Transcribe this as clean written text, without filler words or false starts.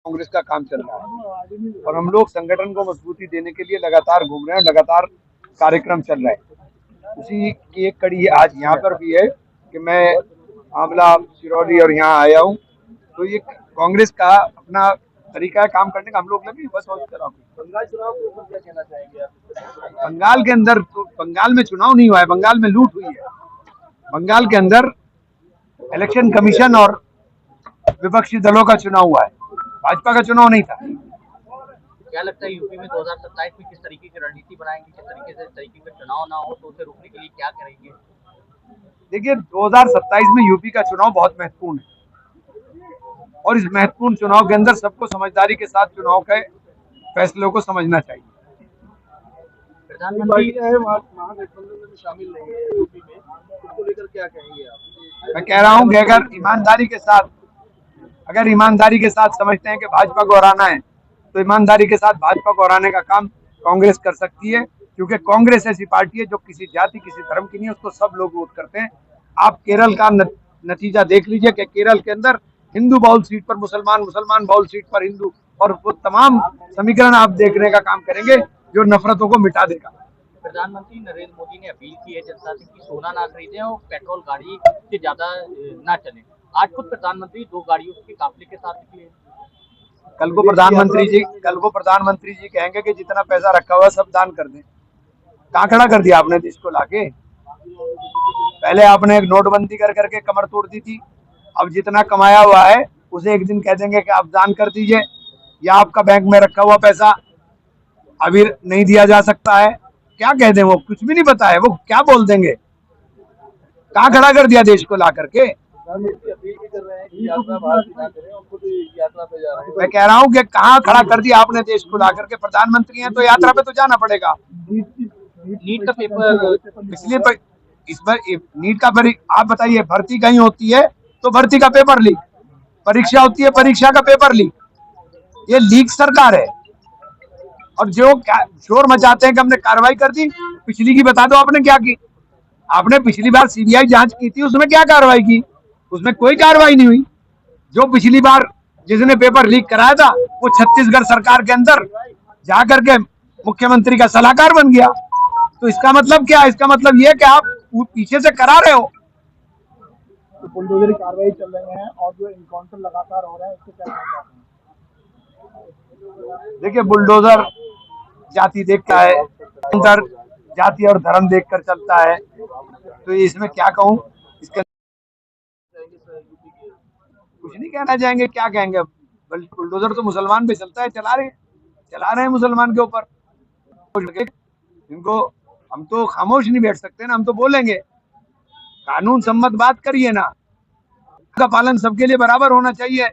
कांग्रेस का काम चल रहा है और हम लोग संगठन को मजबूती देने के लिए लगातार घूम रहे हैं, लगातार कार्यक्रम चल रहे हैं। उसी की एक कड़ी आज यहाँ पर भी है कि मैं आंवला, सिरौली और यहाँ आया हूँ। तो ये कांग्रेस का अपना तरीका है काम करने का, हम लोग लगे बस। और बंगाल चुनाव के ऊपर क्या कहना चाहेंगे आप? बंगाल के अंदर तो बंगाल में चुनाव नहीं हुआ है, बंगाल में लूट हुई है। बंगाल के अंदर इलेक्शन कमीशन और विपक्षी दलों का चुनाव हुआ है, भाजपा का चुनाव नहीं था। क्या लगता है यूपी में 2027 में किस तरीके की रणनीति बनाएंगे, किस तरीके का चुनाव ना हो तो उसे रोकने के लिए क्या करेंगे? देखिए 2027 में यूपी का चुनाव बहुत महत्वपूर्ण है और इस महत्वपूर्ण चुनाव के अंदर सबको समझदारी के साथ चुनाव के फैसलों को समझना चाहिए। प्रधानमंत्री महागठबंधन में शामिल नहीं है यूपी में, उसको लेकर क्या कहेंगे आप? मैं कह रहा हूं कि अगर ईमानदारी के साथ समझते हैं कि भाजपा को हराना है तो ईमानदारी के साथ भाजपा को हराने का काम कांग्रेस कर सकती है, क्योंकि कांग्रेस ऐसी पार्टी है जो किसी जाति किसी धर्म की नहीं है, उसको सब लोग वोट करते हैं। आप केरल का नतीजा देख लीजिए कि केरल के अंदर हिंदू बहुल सीट पर मुसलमान, मुसलमान बहुल सीट पर हिंदू, और वो तमाम समीकरण आप देखने का काम करेंगे जो नफरतों को मिटा देगा। प्रधानमंत्री नरेंद्र मोदी ने अपील की है जनता से कि सोना ना खरीदें और पेट्रोल गाड़ी से ज्यादा ना चले। आज खुद प्रधानमंत्री 2 गाड़ियों के काफिले के साथ निकले। कल को प्रधानमंत्री जी कहेंगे कि जितना पैसा रखा हुआ सब दान कर दें। कहाँ खड़ा कर दिया आपने देश को लाके? पहले आपने एक नोटबंदी कर करके कमर तोड़ दी थी। अब जितना कमाया हुआ है उसे एक दिन कह देंगे कि आप दान कर दीजिए, या आपका बैंक में रखा हुआ पैसा अभी नहीं दिया जा सकता है। क्या कह दें? वो कुछ भी नहीं पता है, वो क्या बोल देंगे? कहाँ खड़ा कर दिया देश को ला करके? मैं कह रहा हूँ कि कहाँ खड़ा कर दिया आपने देश को ला करके? प्रधानमंत्री हैं तो यात्रा पे तो जाना पड़ेगा। नीट का पेपर इसलिए इस बार नीट का आप बताइए, भर्ती कहीं होती है तो भर्ती का पेपर लीक, परीक्षा होती है परीक्षा का पेपर लीक। ये लीक सरकार है। और जो शोर मचाते हैं कि हमने कार्रवाई कर दी, पिछली की बता दो आपने क्या की? आपने पिछली बार सीबीआई जांच की थी, उसमें क्या कार्रवाई की? उसमें कोई कार्रवाई नहीं हुई। जो पिछली बार जिसने पेपर लीक कराया था वो छत्तीसगढ़ सरकार के अंदर जाकर के मुख्यमंत्री का सलाहकार बन गया। तो इसका मतलब क्या? इसका मतलब ये कि आप पीछे से करा रहे हो। तो बुलडोजर की कार्रवाई चल रही है और जो इनकाउंटर लगातार हो रहा है, इससे क्या कहना चाहते हैं? देखिए बुलडोजर जाति देखता है, अंदर जाति और धर्म देखकर चलता है, तो इसमें क्या कहूँ? इसके कुछ नहीं कहना चाहेंगे। क्या कहेंगे? बुलडोजर तो मुसलमान पे चलता है, चला रहे हैं मुसलमान के ऊपर। इनको हम तो खामोश नहीं बैठ सकते ना, हम तो बोलेंगे। कानून सम्मत बात करिए ना, का पालन सबके लिए बराबर होना चाहिए।